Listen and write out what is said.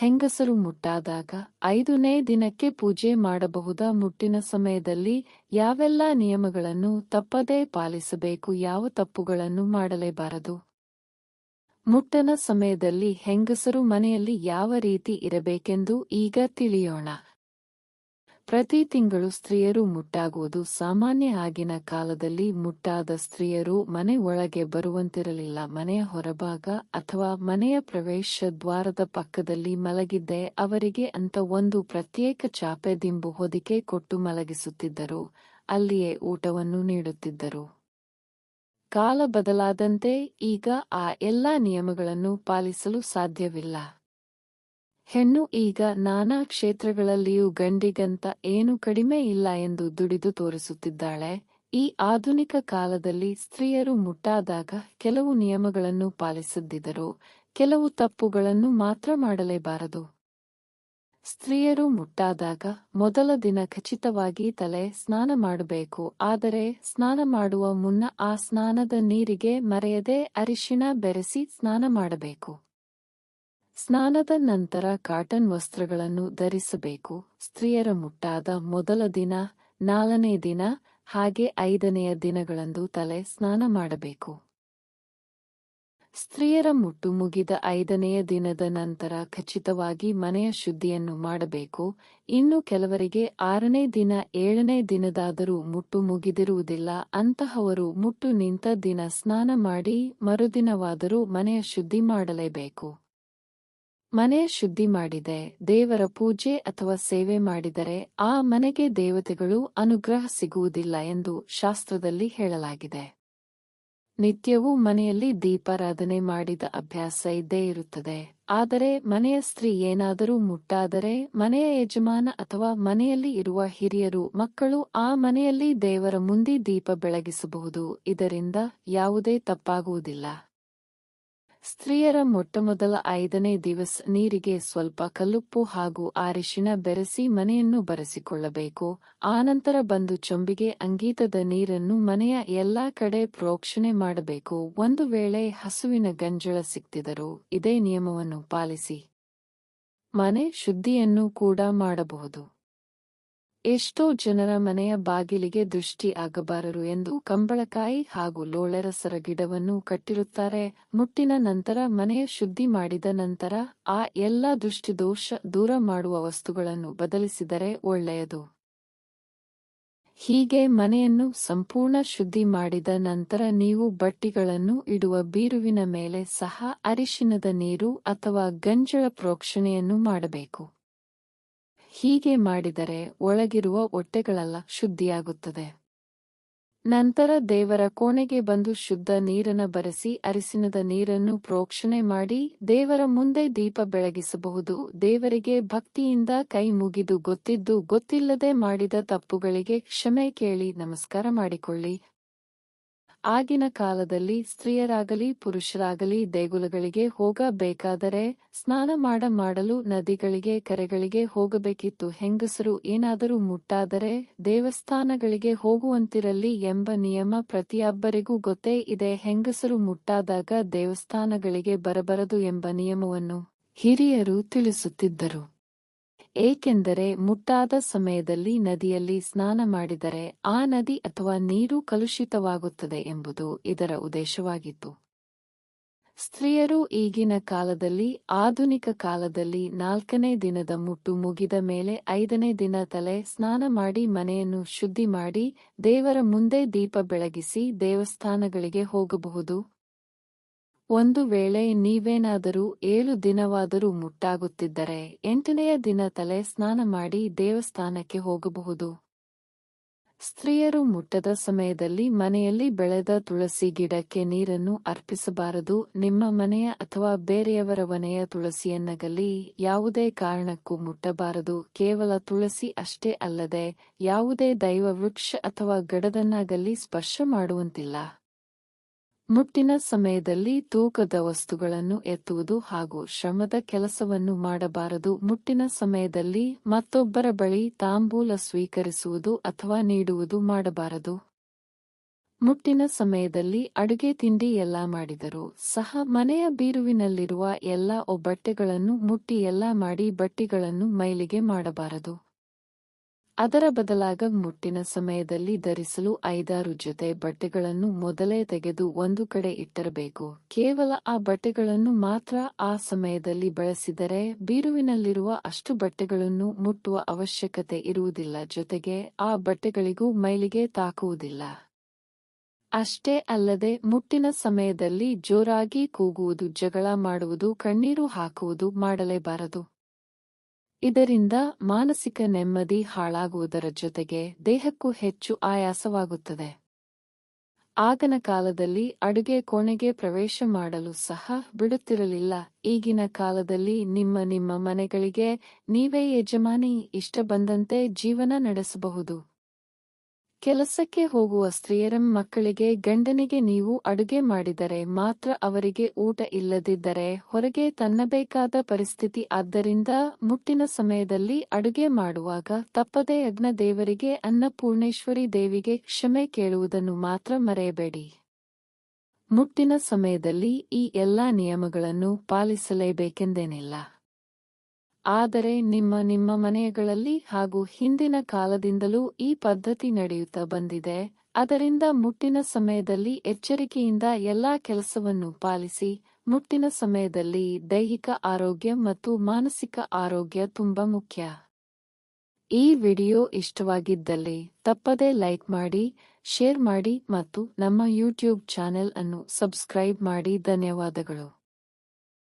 ಹೆಂಗಸರು ಮುಟ್ಟಾದಾಗ 5ನೇ ದಿನಕ್ಕೆ ಪೂಜೆ ಮಾಡಬಹುದಾ? ಮುಟ್ಟಿನ ಸಮಯದಲ್ಲಿ ಯಾವೆಲ್ಲ ನಿಯಮಗಳನ್ನು ತಪ್ಪದೇ ಪಾಲಿಸಬೇಕು? ಯಾವ ತಪ್ಪುಗಳನ್ನು ಮಾಡಲೇಬಾರದು? ಮುಟ್ಟನ ಸಮಯದಲ್ಲಿ ಹೆಂಗಸರು ಮನೆಯಲ್ಲಿ ಯಾವ ರೀತಿ ಇರಬೇಕೆಂದು ಈಗ ತಿಳಿಯೋಣ. ಪ್ರತಿ ತಿಂಗಳು ಸ್ತ್ರೀಯರು ಮುಟ್ಟಾಗುವುದು ಸಾಮಾನ್ಯ. ಆಗಿನ ಕಾಲದಲ್ಲಿ ಮುಟ್ಟಾದ ಸ್ತ್ರೀಯರು ಮನೆ ಒಳಗೆ ಬರುವಂತಿರಲಿಲ್ಲ. ಮನೆಯ ಹೊರಭಾಗ ಅಥವಾ ಮನೆಯ ಪ್ರವೇಶ ದ್ವಾರದ ಪಕ್ಕದಲ್ಲಿ ಮಲಗಿದ್ದೇ ಅವರಿಗೆ ಅಂತ ಒಂದು ಪ್ರತ್ಯೇಕ ಚಾಪೆ ದಿಂಬು ಹೊದಿಕೆ ಕೊಟ್ಟು ಮಲಗಿಸುತ್ತಿದ್ದರು. ಅಲ್ಲಿಯೇ ಊಟವನ್ನು ನೀಡುತ್ತಿದ್ದರು. ಕಾಲ ಬದಲಾದಂತೆ ಈಗ ಆ ಎಲ್ಲಾ ನಿಯಮಗಳನ್ನು ಪಾಲಿಸಲು ಸಾಧ್ಯವಿಲ್ಲ. ಹೆಣ್ಣು ಈಗ ನಾನಾ ಕ್ಷೇತ್ರಗಳಲ್ಲಿಯೂ ಗಂಡಿಗಂತ ಏನೂ ಕಡಿಮೆ ಇಲ್ಲ ಎಂದು ದುಡಿದು ತೋರಿಸುತ್ತಿದ್ದಾಳೆ. ಈ ಆಧುನಿಕ ಕಾಲದಲ್ಲಿ ಸ್ತ್ರೀಯರು ಮುಟ್ಟಾದಾಗ ಕೆಲವು ನಿಯಮಗಳನ್ನು ಪಾಲಿಸದಿದ್ದರೂ ಕೆಲವು ತಪ್ಪುಗಳನ್ನು ಮಾತ್ರ ಮಾಡಲೇಬಾರದು. ಸ್ತ್ರೀಯರು ಮುಟ್ಟಾದಾಗ ಮೊದಲ ದಿನ ಖಚಿತವಾಗಿ ತಲೆ ಸ್ನಾನ ಮಾಡಬೇಕು. ಆದರೆ ಸ್ನಾನ ಮಾಡುವ ಮುನ್ನ ಆ ಸ್ನಾನದ ನೀರಿಗೆ ಮರೆಯದೆ ಅರಿಶಿಣ ಬೆರೆಸಿ ಸ್ನಾನ ಮಾಡಬೇಕು. ಸ್ನಾನದ ನಂತರ ಕಾಟನ್ ವಸ್ತ್ರಗಳನ್ನು ಧರಿಸಬೇಕು. ಸ್ತ್ರೀಯರ ಮುಟ್ಟಾದ ಮೊದಲ ದಿನ, 4ನೇ ದಿನ ಹಾಗೆ 5ನೆಯ ದಿನಗಳಂದು ತಲೆ ಸ್ನಾನ ಮಾಡಬೇಕು. ಸ್ತ್ರೀಯರ ಮುಟ್ಟು ಮುಗಿದ 5ನೆಯ ದಿನದ ನಂತರ ಖಚಿತವಾಗಿ ಮನೆಯ ಶುದ್ಧಿಯನ್ನು ಮಾಡಬೇಕು. ಇನ್ನು ಕೆಲವರಿಗೆ 6ನೇ ದಿನ 7ನೇ ದಿನದಾದರೂ ಮುಟ್ಟು ಮುಗಿದಿರುವುದಿಲ್ಲ. ಅಂತಹವರು ಮುಟ್ಟು ನಿಂತ ದಿನ ಸ್ನಾನ ಮಾಡಿ ಮರುದಿನವಾದರೂ ಮನೆಯ ಶುದ್ಧಿ ಮಾಡಲೇಬೇಕು. ಮನೆಯ ಶುದ್ಧಿ ಮಾಡಿದೆ ದೇವರ ಪೂಜೆ ಅಥವಾ ಸೇವೆ ಮಾಡಿದರೆ ಆ ಮನೆಗೆ ದೇವತೆಗಳು ಅನುಗ್ರಹ ಸಿಗುವುದಿಲ್ಲ ಎಂದು ಶಾಸ್ತ್ರದಲ್ಲಿ ಹೇಳಲಾಗಿದೆ. ನಿತ್ಯವೂ ಮನೆಯಲ್ಲಿ ದೀಪಾರಾಧನೆ ಮಾಡಿದ ಅಭ್ಯಾಸ ಇದ್ದೇ ಇರುತ್ತದೆ. ಆದರೆ ಮನೆಯ ಸ್ತ್ರೀ ಏನಾದರೂ ಮುಟ್ಟಾದರೆ ಮನೆಯ ಯಜಮಾನ ಅಥವಾ ಮನೆಯಲ್ಲಿ ಇರುವ ಹಿರಿಯರು, ಮಕ್ಕಳು ಆ ಮನೆಯಲ್ಲಿ ದೇವರ ಮುಂದೆ ದೀಪ ಬೆಳಗಿಸಬಹುದು. ಇದರಿಂದ ಯಾವುದೇ ತಪ್ಪಾಗುವುದಿಲ್ಲ. ಸ್ತ್ರೀಯರ ಮೊಟ್ಟಮೊದಲ 5ನೇ ದಿವಸ ನೀರಿಗೆ ಸ್ವಲ್ಪ ಕಲ್ಲುಪ್ಪು ಹಾಗೂ ಅರಿಶಿಣ ಬೆರೆಸಿ ಮನೆಯನ್ನು ಬರೆಸಿಕೊಳ್ಳಬೇಕು. ಆನಂತರ ಬಂದು ಚೊಂಬಿಗೆ ಅಂಗೀತದ ನೀರನ್ನು ಮನೆಯ ಎಲ್ಲಾ ಕಡೆ ಪ್ರೋಕ್ಷಣೆ ಮಾಡಬೇಕು. ಒಂದು ವೇಳೆ ಹಸುವಿನ ಗಂಜಳ ಸಿಕ್ಕಿದರೂ ಇದೇ ನಿಯಮವನ್ನು ಪಾಲಿಸಿ ಮನೆ ಶುದ್ಧಿಯನ್ನು ಕೂಡ ಮಾಡಬಹುದು. ಎಷ್ಟೋ ಜನರ ಮನೆಯ ಬಾಗಿಲಿಗೆ ದೃಷ್ಟಿ ಆಗಬಾರದು ಎಂದು ಕಂಬಳಕಾಯಿ ಹಾಗೂ ಲೋಳೆರಸರ ಗಿಡವನ್ನು ಕಟ್ಟಿರುತ್ತಾರೆ. ಮುಟ್ಟಿನ ನಂತರ ಮನೆಯ ಶುದ್ಧಿ ಮಾಡಿದ ನಂತರ ಆ ಎಲ್ಲ ದೃಷ್ಟಿದೋಷ ದೂರ ಮಾಡುವ ವಸ್ತುಗಳನ್ನು ಬದಲಿಸಿದರೆ ಒಳ್ಳೆಯದು. ಹೀಗೆ ಮನೆಯನ್ನು ಸಂಪೂರ್ಣ ಶುದ್ಧಿ ಮಾಡಿದ ನಂತರ ನೀವು ಬಟ್ಟೆಗಳನ್ನು ಇಡುವ ಬೀರುವಿನ ಮೇಲೆ ಸಹ ಅರಿಶಿಣದ ನೀರು ಅಥವಾ ಗಂಜಳ ಪ್ರೋಕ್ಷಣೆಯನ್ನು ಮಾಡಬೇಕು. ಹೀಗೆ ಮಾಡಿದರೆ ಒಳಗಿರುವ ಹೊಟ್ಟೆಗಳೆಲ್ಲ ಶುದ್ಧಿಯಾಗುತ್ತದೆ. ನಂತರ ದೇವರ ಕೋಣೆಗೆ ಬಂದು ಶುದ್ಧ ನೀರನ್ನು ಬರೆಸಿ ಅರಿಶಿಣದ ನೀರನ್ನು ಪ್ರೋಕ್ಷಣೆ ಮಾಡಿ ದೇವರ ಮುಂದೆ ದೀಪ ಬೆಳಗಿಸಬಹುದು. ದೇವರಿಗೆ ಭಕ್ತಿಯಿಂದ ಕೈ ಮುಗಿದು ಗೊತ್ತಿದ್ದು ಗೊತ್ತಿಲ್ಲದೆ ಮಾಡಿದ ತಪ್ಪುಗಳಿಗೆ ಕ್ಷಮೆ ಕೇಳಿ ನಮಸ್ಕಾರ ಮಾಡಿಕೊಳ್ಳಿ. ಆಗಿನ ಕಾಲದಲ್ಲಿ ಸ್ತ್ರೀಯರಾಗಲಿ ಪುರುಷರಾಗಲಿ ದೇಗುಲಗಳಿಗೆ ಹೋಗಬೇಕಾದರೆ ಸ್ನಾನ ಮಾಡಲು ನದಿಗಳಿಗೆ ಕೆರೆಗಳಿಗೆ ಹೋಗಬೇಕಿತ್ತು. ಹೆಂಗಸರು ಏನಾದರೂ ಮುಟ್ಟಾದರೆ ದೇವಸ್ಥಾನಗಳಿಗೆ ಹೋಗುವಂತಿರಲಿ ಎಂಬ ನಿಯಮ ಪ್ರತಿಯೊಬ್ಬರಿಗೂ ಗೊತ್ತೇ ಇದೆ. ಹೆಂಗಸರು ಮುಟ್ಟಾದಾಗ ದೇವಸ್ಥಾನಗಳಿಗೆ ಬರಬಾರದು ಎಂಬ ನಿಯಮವನ್ನು ಹಿರಿಯರು ತಿಳಿಸುತ್ತಿದ್ದರು. ಏಕೆಂದರೆ ಮುಟ್ಟಾದ ಸಮಯದಲ್ಲಿ ನದಿಯಲ್ಲಿ ಸ್ನಾನ ಮಾಡಿದರೆ ಆ ನದಿ ಅಥವಾ ನೀರು ಕಲುಷಿತವಾಗುತ್ತದೆ ಎಂಬುದು ಇದರ ಉದ್ದೇಶವಾಗಿತ್ತು. ಸ್ತ್ರೀಯರು ಈಗಿನ ಕಾಲದಲ್ಲಿ ಆಧುನಿಕ ಕಾಲದಲ್ಲಿ 4ನೇ ದಿನದ ಮುಟ್ಟು ಮುಗಿದ ಮೇಲೆ 5ನೇ ದಿನ ತಲೆ ಸ್ನಾನ ಮಾಡಿ ಮನೆಯನ್ನು ಶುದ್ಧಿ ಮಾಡಿ ದೇವರ ಮುಂದೆ ದೀಪ ಬೆಳಗಿಸಿ ದೇವಸ್ಥಾನಗಳಿಗೆ ಹೋಗಬಹುದು. ಒಂದು ವೇಳೆ ನೀವೇನಾದರೂ 7 ದಿನವಾದರೂ ಮುಟ್ಟಾಗುತ್ತಿದ್ದರೆ 8ನೆಯ ದಿನ ತಲೆ ಸ್ನಾನ ಮಾಡಿ ದೇವಸ್ಥಾನಕ್ಕೆ ಹೋಗಬಹುದು. ಸ್ತ್ರೀಯರು ಮುಟ್ಟದ ಸಮಯದಲ್ಲಿ ಮನೆಯಲ್ಲಿ ಬೆಳೆದ ತುಳಸಿ ಗಿಡಕ್ಕೆ ನೀರನ್ನು ಅರ್ಪಿಸಬಾರದು. ನಿಮ್ಮ ಮನೆಯ ಅಥವಾ ಬೇರೆಯವರ ಮನೆಯ ತುಳಸಿಯನ್ನಾಗಲಿ ಯಾವುದೇ ಕಾರಣಕ್ಕೂ ಮುಟ್ಟಬಾರದು. ಕೇವಲ ತುಳಸಿ ಅಷ್ಟೇ ಅಲ್ಲದೆ ಯಾವುದೇ ದೈವ ವೃಕ್ಷ ಅಥವಾ ಗಿಡದನ್ನಾಗಲಿ ಸ್ಪರ್ಶ ಮಾಡುವಂತಿಲ್ಲ. ಮುಟ್ಟಿನ ಸಮಯದಲ್ಲಿ ತೂಕದ ವಸ್ತುಗಳನ್ನು ಎತ್ತುವುದು ಹಾಗೂ ಶ್ರಮದ ಕೆಲಸವನ್ನು ಮಾಡಬಾರದು. ಮುಟ್ಟಿನ ಸಮಯದಲ್ಲಿ ಮತ್ತೊಬ್ಬರ ಬಳಿ ತಾಂಬೂಲ ಸ್ವೀಕರಿಸುವುದು ಅಥವಾ ನೀಡುವುದು ಮಾಡಬಾರದು. ಮುಟ್ಟಿನ ಸಮಯದಲ್ಲಿ ಅಡುಗೆ ತಿಂಡಿ ಎಲ್ಲ ಮಾಡಿದರೂ ಸಹ ಮನೆಯ ಬೀರುವಿನಲ್ಲಿರುವ ಎಲ್ಲ ಬಟ್ಟೆಗಳನ್ನು ಮುಟ್ಟಿ ಎಲ್ಲ ಮಾಡಿ ಬಟ್ಟೆಗಳನ್ನು ಮೈಲಿಗೆ ಮಾಡಬಾರದು. ಅದರ ಬದಲಾಗ ಮುಟ್ಟಿನ ಸಮಯದಲ್ಲಿ ಧರಿಸಲು 5-6 ಜೊತೆ ಬಟ್ಟೆಗಳನ್ನು ಮೊದಲೇ ತೆಗೆದು ಒಂದು ಕಡೆ ಇಟ್ಟಿರಬೇಕು. ಕೇವಲ ಆ ಬಟ್ಟೆಗಳನ್ನು ಮಾತ್ರ ಆ ಸಮಯದಲ್ಲಿ ಬಳಸಿದರೆ ಬೀರುವಿನಲ್ಲಿರುವ ಅಷ್ಟು ಬಟ್ಟೆಗಳನ್ನು ಮುಟ್ಟುವ ಅವಶ್ಯಕತೆ ಇರುವುದಿಲ್ಲ. ಜೊತೆಗೆ ಆ ಬಟ್ಟೆಗಳಿಗೂ ಮೈಲಿಗೆ ತಾಕುವುದಿಲ್ಲ. ಅಷ್ಟೇ ಅಲ್ಲದೆ ಮುಟ್ಟಿನ ಸಮಯದಲ್ಲಿ ಜೋರಾಗಿ ಕೂಗುವುದು, ಜಗಳ ಮಾಡುವುದು, ಕಣ್ಣೀರು ಹಾಕುವುದು ಮಾಡಲೇಬಾರದು. ಇದರಿಂದ ಮಾನಸಿಕ ನೆಮ್ಮದಿ ಹಾಳಾಗುವುದರ ಜೊತೆಗೆ ದೇಹಕ್ಕೂ ಹೆಚ್ಚು ಆಯಾಸವಾಗುತ್ತದೆ. ಆಗನ ಕಾಲದಲ್ಲಿ ಅಡುಗೆ ಕೋಣೆಗೆ ಪ್ರವೇಶ ಮಾಡಲು ಸಹ ಬಿಡುತ್ತಿರಲಿಲ್ಲ. ಈಗಿನ ಕಾಲದಲ್ಲಿ ನಿಮ್ಮ ಮನೆಗಳಿಗೆ ನೀವೇ ಯಜಮಾನಿ, ಇಷ್ಟ ಬಂದಂತೆ ಜೀವನ ನಡೆಸಬಹುದು. ಕೆಲಸಕ್ಕೆ ಹೋಗುವ ಸ್ತ್ರೀಯರ ಮಕ್ಕಳಿಗೆ, ಗಂಡನಿಗೆ ನೀವು ಅಡುಗೆ ಮಾಡಿದರೆ ಮಾತ್ರ ಅವರಿಗೆ ಊಟ, ಇಲ್ಲದಿದ್ದರೆ ಹೊರಗೆ ತನ್ನಬೇಕಾದ ಪರಿಸ್ಥಿತಿ. ಆದ್ದರಿಂದ ಮುಟ್ಟಿನ ಸಮಯದಲ್ಲಿ ಅಡುಗೆ ಮಾಡುವಾಗ ತಪ್ಪದೆ ಯಜ್ಞ ದೇವರಿಗೆ, ಅನ್ನಪೂರ್ಣೇಶ್ವರಿ ದೇವಿಗೆ ಕ್ಷಮೆ ಕೇಳುವುದನ್ನು ಮಾತ್ರ ಮರೆಯಬೇಡಿ. ಮುಟ್ಟಿನ ಸಮಯದಲ್ಲಿ ಈ ಎಲ್ಲಾ ನಿಯಮಗಳನ್ನು ಪಾಲಿಸಲೇಬೇಕೆಂದೇನಿಲ್ಲ. ಆದರೆ ನಿಮ್ಮ ಮನೆಗಳಲ್ಲಿ ಹಾಗೂ ಹಿಂದಿನ ಕಾಲದಿಂದಲೂ ಈ ಪದ್ಧತಿ ನಡೆಯುತ್ತಾ ಬಂದಿದೆ. ಅದರಿಂದ ಮುಟ್ಟಿನ ಸಮಯದಲ್ಲಿ ಎಚ್ಚರಿಕೆಯಿಂದ ಎಲ್ಲಾ ಕೆಲಸವನ್ನು ಪಾಲಿಸಿ. ಮುಟ್ಟಿನ ಸಮಯದಲ್ಲಿ ದೈಹಿಕ ಆರೋಗ್ಯ ಮತ್ತು ಮಾನಸಿಕ ಆರೋಗ್ಯ ತುಂಬಾ ಮುಖ್ಯ. ಈ ವಿಡಿಯೋ ಇಷ್ಟವಾಗಿದ್ದಲ್ಲಿ ತಪ್ಪದೇ ಲೈಕ್ ಮಾಡಿ, ಶೇರ್ ಮಾಡಿ ಮತ್ತು ನಮ್ಮ ಯೂಟ್ಯೂಬ್ ಚಾನೆಲ್ ಅನ್ನು ಸಬ್ಸ್ಕ್ರೈಬ್ ಮಾಡಿ. ಧನ್ಯವಾದಗಳು.